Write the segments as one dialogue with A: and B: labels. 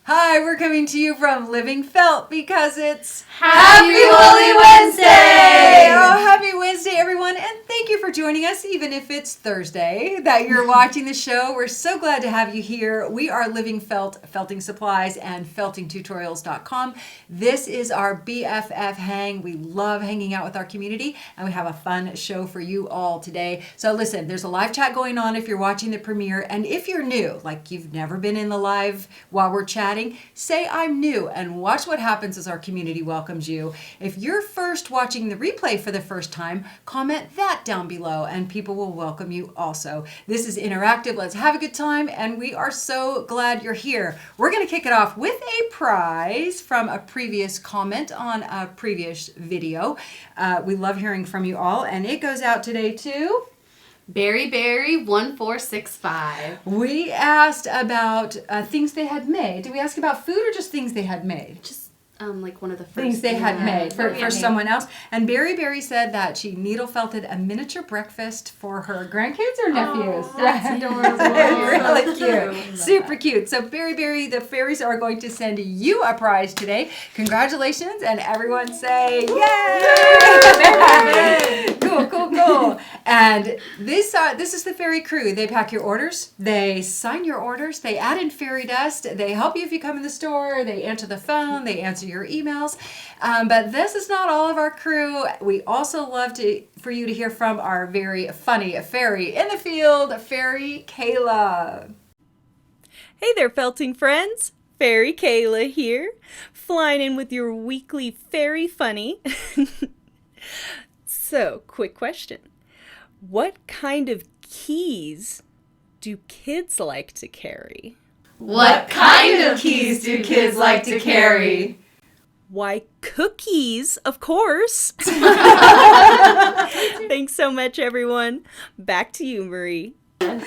A: Hi, we're coming to you from Living Felt because it's
B: Happy Woolly Wednesday!
A: Oh, happy Wednesday, everyone, and thank you for joining us, even if it's Thursday that you're watching the show. We're so glad to have you here. We are Living Felt, Felting Supplies, and FeltingTutorials.com. This is our BFF hang. We love hanging out with our community, and we have a fun show for you all today. So listen, there's a live chat going on if you're watching the premiere, and if you're new, like you've never been in the live while we're chatting, say I'm new and watch what happens as our community welcomes you. If you're first watching the replay for the first time, comment that down below and people will welcome you also. This is interactive. Let's have a good time, and we are so glad you're here. We're going to kick it off with a prize from a previous comment on a previous video. We love hearing from you all, and it goes out today to
B: Berry 1465.
A: We asked about things they had made. Did we ask about food or just things they had made?
B: Just like one of the first
A: things they had made for someone else. And Berry said that she needle felted a miniature breakfast for her grandkids or nephews.
B: Oh, that's adorable.
A: Really cute. Super cute. So Berry, the fairies are going to send you a prize today. Congratulations, and everyone say yay! Cool. And this is the fairy crew. They pack your orders, they sign your orders, they add in fairy dust, they help you if you come in the store, they answer the phone, they answer your emails. But this is not all of our crew. We also love for you to hear from our very funny fairy in the field, Fairy Kayla.
C: Hey there, felting friends. Fairy Kayla here, flying in with your weekly fairy funny. So, quick question. What kind of keys do kids like to carry?
B: What kind of keys do kids like to carry?
C: Why, cookies, of course. Thanks so much, everyone. Back to you, Marie.
A: Thank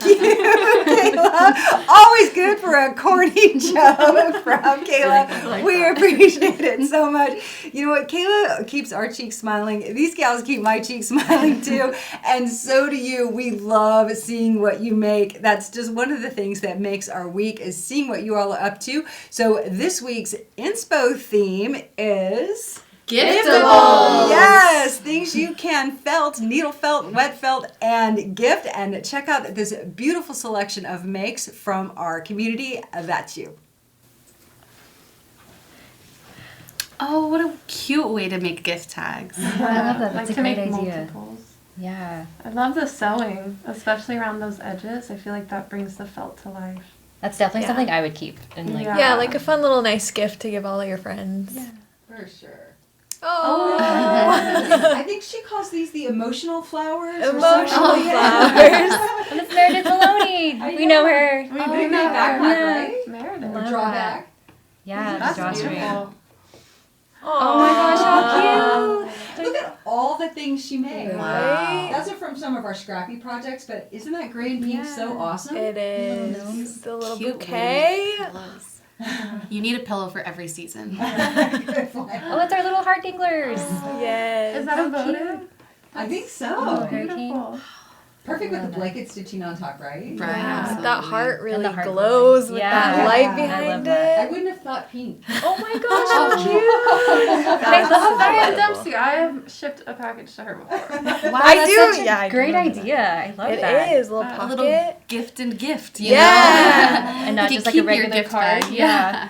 A: you, Kayla. Always good for a corny joke from Kayla. We appreciate it so much. You know what? Kayla keeps our cheeks smiling. These gals keep my cheeks smiling too. And so do you. We love seeing what you make. That's just one of the things that makes our week, is seeing what you all are up to. So this week's inspo theme is
B: Giftables!
A: Yes, things you can felt, needle felt, wet felt, and gift. And check out this beautiful selection of makes from our community. That's you.
B: Oh, what a cute way to make gift tags.
D: I love that. That's a great idea.
E: Multiples.
D: Yeah.
E: I love the sewing, especially around those edges. I feel like that brings the felt to life.
D: That's definitely something I would keep. And
F: Yeah, like a fun little nice gift to give all of your friends.
A: Yeah, for sure.
F: Oh.
A: I think she calls these the emotional flowers.
F: Emotional flowers.
D: And it's Meredith Maloney. We know her.
E: We
A: Oh,
E: do know
A: back
E: her.
A: right?
E: Meredith.
D: Love
A: Drawback.
D: Yeah,
E: That's
D: the drawstring.
E: beautiful.
D: Oh my gosh, how cute.
A: Look at all the things she made.
F: Right?
A: That's from some of our scrappy projects, but isn't that gray and pink so awesome?
F: It is. The little
B: Cute
F: bouquet.
B: pillows. You need a pillow for every season.
A: Good point.
D: Oh, it's our little heart dinglers.
F: Yes.
E: Is that a votive?
A: I think so.
D: Oh,
E: Beautiful.
A: Perfect with the blanket stitching on top, right?
B: Right.
F: Yeah, that heart really
D: the heart
F: glows
D: glowing.
F: with
D: Yeah.
F: that light
A: Yeah, I
F: behind
D: love that.
A: I
F: it.
A: wouldn't have thought pink.
F: Oh my gosh, how cute.
E: I love Diane Dempsey. I have shipped a package to her before.
D: Wow,
F: I
D: that's
F: do.
D: such a
F: Yeah, I do
D: great
F: love that.
D: idea. I love
F: It
D: that.
F: is. A little
E: A
B: A
F: pocket.
B: little gift and gift, you
F: Yeah.
B: know?
D: And not
B: You
D: just
B: can
D: like a
B: keep your
D: regular
B: gift
D: card.
B: bag.
D: Yeah.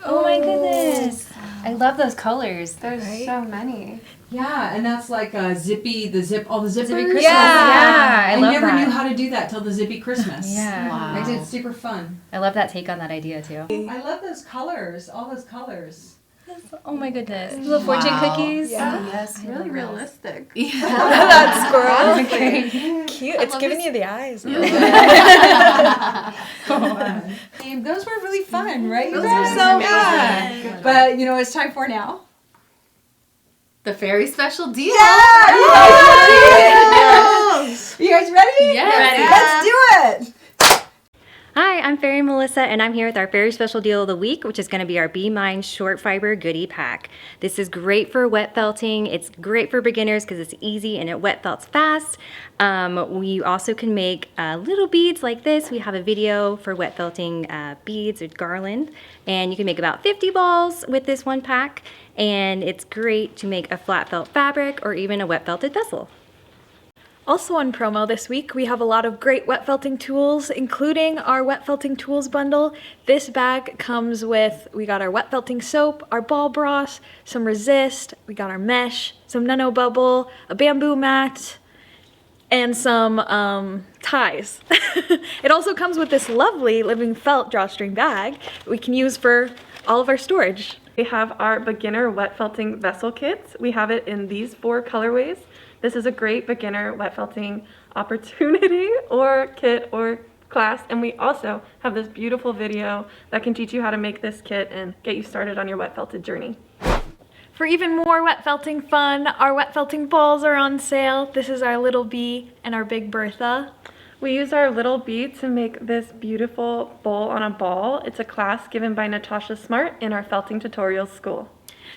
D: Oh my goodness. I love those colors.
E: There's
F: Right?
E: so many.
A: Yeah, and that's like all the zippers.
D: Christmas.
F: Yeah.
D: I
A: I
D: love
A: never
D: that.
A: knew how to do that till the zippy Christmas.
D: Yeah.
B: Wow.
A: I did. Super fun.
D: I love that take on that idea too.
A: I love those colors. All those colors.
D: Oh my goodness. Little fortune
B: Wow.
D: cookies.
F: Yeah.
B: Yes.
E: Really realistic.
B: Yeah.
F: That squirrel.
D: Great.
F: Cute. It's
B: love
F: giving
B: this.
F: you the eyes.
A: And those were really fun, right?
B: Those
A: You
B: were
A: guys?
B: so
A: Yeah.
B: fun.
A: But you know what it's time for now?
B: The fairy special deal.
A: You guys ready?
B: Yes.
A: Let's do it.
D: Hi, I'm Fairy Melissa, and I'm here with our very special deal of the week, which is going to be our Be Mine Short Fiber Goodie Pack. This is great for wet felting. It's great for beginners because it's easy and it wet felts fast. We also can make little beads like this. We have a video for wet felting beads or garland, and you can make about 50 balls with this one pack, and it's great to make a flat felt fabric or even a wet felted vessel.
F: Also on promo this week, we have a lot of great wet felting tools, including our wet felting tools bundle. This bag comes with, we got our wet felting soap, our ball broth, some resist, we got our mesh, some nano bubble, a bamboo mat, and some ties. It also comes with this lovely Living Felt drawstring bag that we can use for all of our storage.
E: We have our beginner wet felting vessel kits. We have it in these 4 colorways. This is a great beginner wet felting opportunity or kit or class. And we also have this beautiful video that can teach you how to make this kit and get you started on your wet felted journey.
F: For even more wet felting fun, our wet felting balls are on sale. This is our Little Bee and our Big Bertha.
E: We use our little bee to make this beautiful bowl on a ball. It's a class given by Natasha Smart in our felting tutorials school.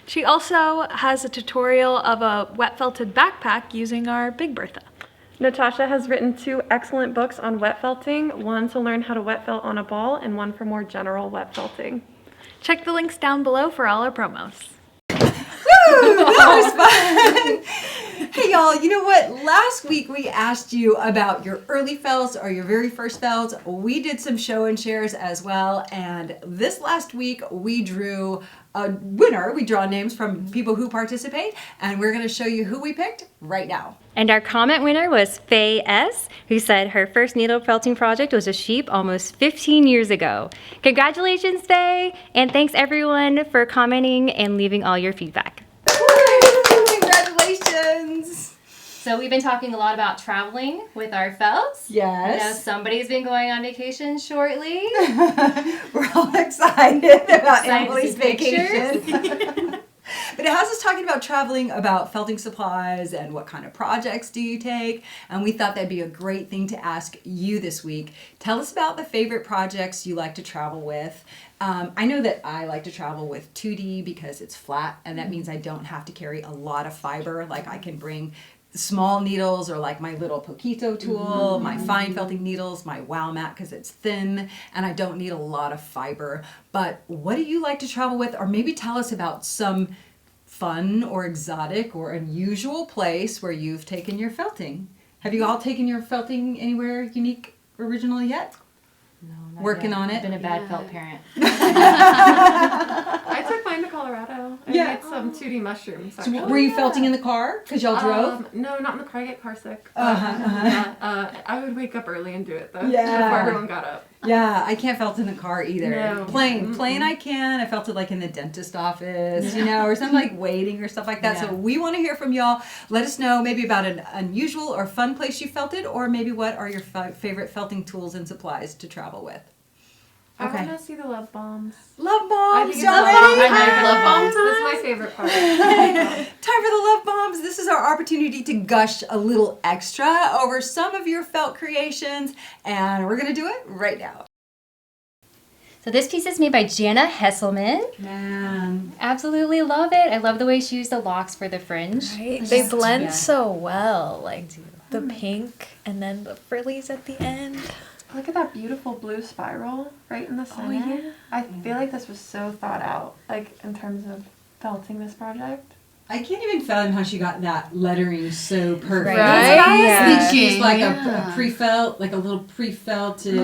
F: She also has a tutorial of a wet felted backpack using our Big Bertha.
E: Natasha has written 2 excellent books on wet felting, one to learn how to wet felt on a ball and one for more general wet felting.
F: Check the links down below for all our promos.
A: Woo! That was fun. Hey y'all, you know what? Last week we asked you about your early felts or your very first felts. We did some show and shares as well, and this last week we drew a winner. We draw names from people who participate, and we're going to show you who we picked right now.
D: And our comment winner was Faye S., who said her first needle felting project was a sheep almost 15 years ago. Congratulations, Faye! And thanks everyone for commenting and leaving all your feedback.
A: Congratulations!
B: So we've been talking a lot about traveling with our felts.
A: Yes.
B: I know somebody's been going on vacation shortly.
A: We're all excited about
B: Excited to
A: Emily's
B: see pictures.
A: vacation. But it has us talking about traveling, about felting supplies, and what kind of projects do you take. And we thought that'd be a great thing to ask you this week. Tell us about the favorite projects you like to travel with. I know that I like to travel with 2D because it's flat, and that means I don't have to carry a lot of fiber. Like I can bring small needles or like my little poquito tool, my fine felting needles, my wow mat because it's thin and I don't need a lot of fiber. But what do you like to travel with? Or maybe tell us about some fun or exotic or unusual place where you've taken your felting. Have you all taken your felting anywhere unique, original yet?
B: No, not
A: Working
B: yet.
A: on it?
B: I've been a bad felt parent.
E: I took mine to Colorado. I
A: Yeah.
E: made some 2D mushrooms.
A: So
E: Actually.
A: were you felting in the car? Because y'all drove?
E: No, not in the car. I get car sick. I would wake up early and do it though.
A: Yeah.
E: Before everyone got up.
A: Yeah, I can't felt in the car either.
E: No.
A: Plane I can. I felt it like in the dentist office, you know, or something like waiting or stuff like that.
B: Yeah.
A: So we want to hear from y'all. Let us know maybe about an unusual or fun place you felt it, or maybe what are your favorite felting tools and supplies to travel with.
E: I
A: Okay.
E: want to see the love bombs.
A: Love bombs,
E: think
A: y'all
E: it's love
A: ready?
E: bombs.
B: I'm ready for love bombs.
E: That's my favorite part.
A: Time for the love bombs. This is our opportunity to gush a little extra over some of your felt creations, and we're going to do it right now.
D: So this piece is made by Jana Hesselman.
A: Man.
D: Absolutely love it. I love the way she used the locks for the fringe.
F: Right? They blend
D: Yeah.
F: so well, like the pink and then the frillies at the end.
E: Look at that beautiful blue spiral right in the center.
F: yeah.
E: I feel like this was so thought out, like in terms of felting this project.
A: I can't even fathom how she got that lettering so perfect.
F: Right?
A: I think she's
B: thinking,
A: like
B: yeah.
A: a pre-felt, like a little pre-felted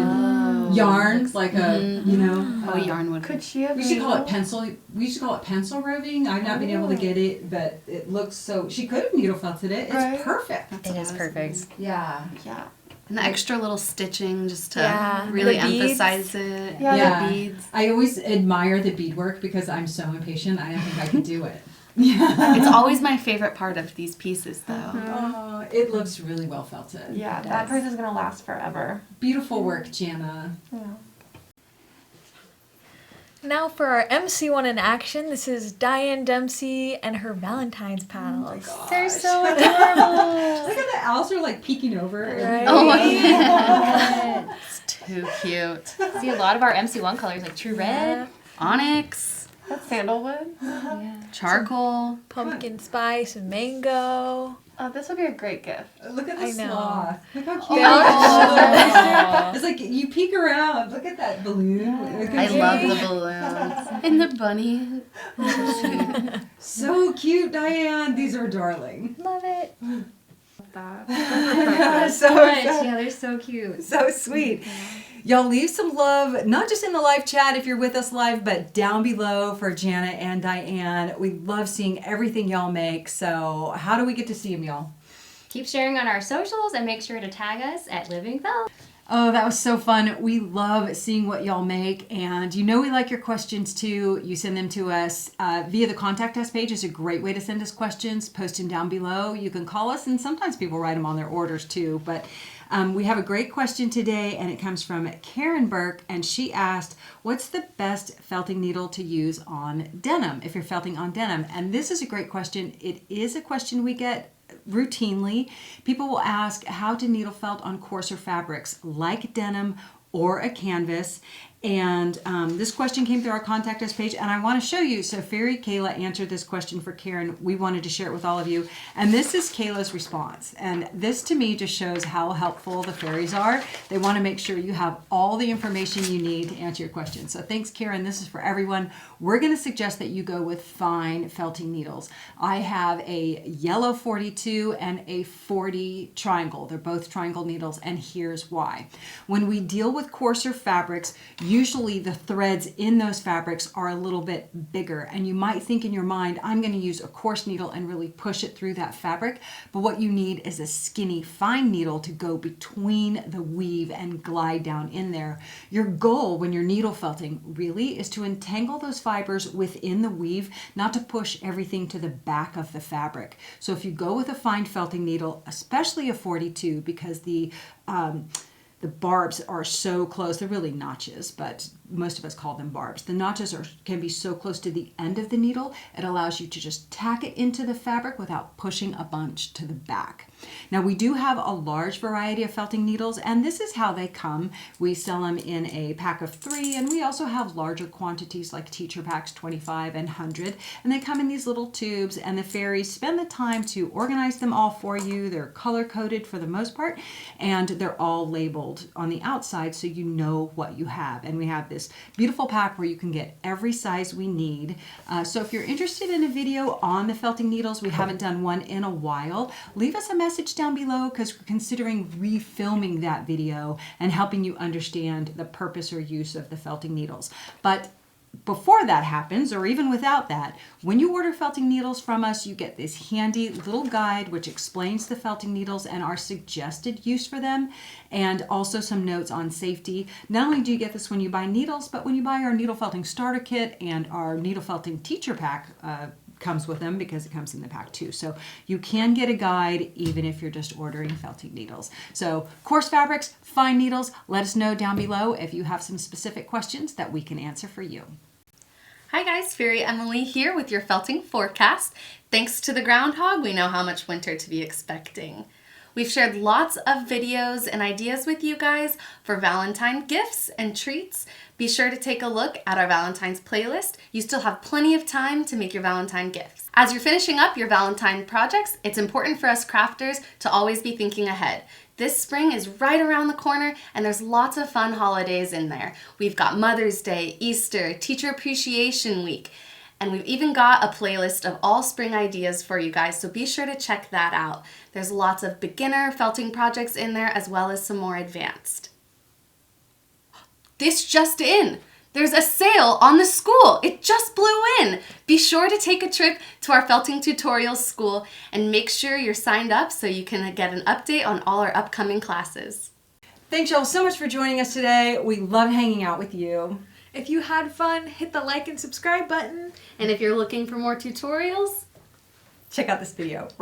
A: yarn, like a, you know.
B: Yarn would.
E: Could she have
A: We should call it
E: needle?
A: pencil. We used to call it pencil roving. I've not been able to get it, but it looks so. She could have needle felted it. It's
E: Right.
A: perfect.
D: It is perfect.
A: Yeah.
E: Yeah.
G: And the extra little stitching just to
F: Yeah,
G: really
F: the beads.
G: emphasize it.
E: Yeah,
A: Yeah.
G: The beads.
A: I always admire the beadwork because I'm so impatient. I don't think I could do it. Yeah.
G: It's always my favorite part of these pieces, though.
A: Oh, it looks really well felted.
E: Yeah, that purse is gonna last forever.
A: Beautiful work, Jana.
E: Yeah.
F: Now for our MC1 in action, this is Diane Dempsey and her Valentine's pals.
D: They're so adorable.
A: Look at the owls are like peeking over.
F: Right?
G: Oh my Too cute.
B: See a lot of our MC1 colors like True Red.
G: Onyx,
E: That's sandalwood.
G: charcoal.
F: Pumpkin spice and mango.
E: Oh, this would be a great gift.
A: Look at the
F: I know.
A: sloth. Look how cute.
B: Oh.
A: It's like you peek around. Look at that balloon.
G: I love the balloons. And the bunny.
A: So cute, Diane. These are darling.
D: Love it.
A: so
D: Yeah, they're so cute.
A: So sweet. Y'all leave some love, not just in the live chat if you're with us live, but down below for Jana and Diane. We love seeing everything y'all make. So how do we get to see them, y'all?
D: Keep sharing on our socials and make sure to tag us at Living Felt.
A: Oh, that was so fun. We love seeing what y'all make. And you know we like your questions too. You send them to us via the Contact Us page is a great way to send us questions. Post them down below. You can call us, and sometimes people write them on their orders too. But we have a great question today, and it comes from Karen Burke, and she asked, what's the best felting needle to use on denim, if you're felting on denim? And this is a great question. It is a question we get routinely. People will ask how to needle felt on coarser fabrics like denim or a canvas. And this question came through our Contact Us page, and I want to show you. So Fairy Kayla answered this question for Karen. We wanted to share it with all of you. And this is Kayla's response. And this to me just shows how helpful the fairies are. They want to make sure you have all the information you need to answer your question. So thanks, Karen. This is for everyone. We're going to suggest that you go with fine felting needles. I have a yellow 42 and a 40 triangle. They're both triangle needles, and here's why. When we deal with coarser fabrics, usually the threads in those fabrics are a little bit bigger, and you might think in your mind, I'm going to use a coarse needle and really push it through that fabric, but what you need is a skinny fine needle to go between the weave and glide down in there. Your goal when you're needle felting really is to entangle those fibers within the weave, not to push everything to the back of the fabric. So if you go with a fine felting needle, especially a 42, because the barbs are so close. They're really notches, but most of us call them barbs. The notches can be so close to the end of the needle, it allows you to just tack it into the fabric without pushing a bunch to the back. Now we do have a large variety of felting needles, and this is how they come. We sell them in a pack of 3, and we also have larger quantities like teacher packs, 25 and 100, and they come in these little tubes, and the fairies spend the time to organize them all for you. They're color-coded for the most part, and they're all labeled on the outside so you know what you have. And we have this beautiful pack where you can get every size we need. So if you're interested in a video on the felting needles, we haven't done one in a while, leave us a message down below, because we're considering refilming that video and helping you understand the purpose or use of the felting needles. But before that happens, or even without that, when you order felting needles from us, you get this handy little guide which explains the felting needles and our suggested use for them, and also some notes on safety. Not only do you get this when you buy needles, but when you buy our needle felting starter kit, and our needle felting teacher pack comes with them, because it comes in the pack too. So you can get a guide even if you're just ordering felting needles. So coarse fabrics, fine needles, let us know down below if you have some specific questions that we can answer for you.
G: Hi guys, Fairy Emily here with your felting forecast. Thanks to the groundhog, we know how much winter to be expecting. We've shared lots of videos and ideas with you guys for Valentine gifts and treats. Be sure to take a look at our Valentine's playlist. You still have plenty of time to make your Valentine gifts. As you're finishing up your Valentine projects, it's important for us crafters to always be thinking ahead. This spring is right around the corner, and there's lots of fun holidays in there. We've got Mother's Day, Easter, Teacher Appreciation Week, and we've even got a playlist of all spring ideas for you guys, so be sure to check that out. There's lots of beginner felting projects in there, as well as some more advanced. This just in! There's a sale on the school. It just blew in. Be sure to take a trip to our Felting Tutorials school and make sure you're signed up so you can get an update on all our upcoming classes.
A: Thanks y'all so much for joining us today. We love hanging out with you.
F: If you had fun, hit the like and subscribe button.
G: And if you're looking for more tutorials,
A: Check out this video.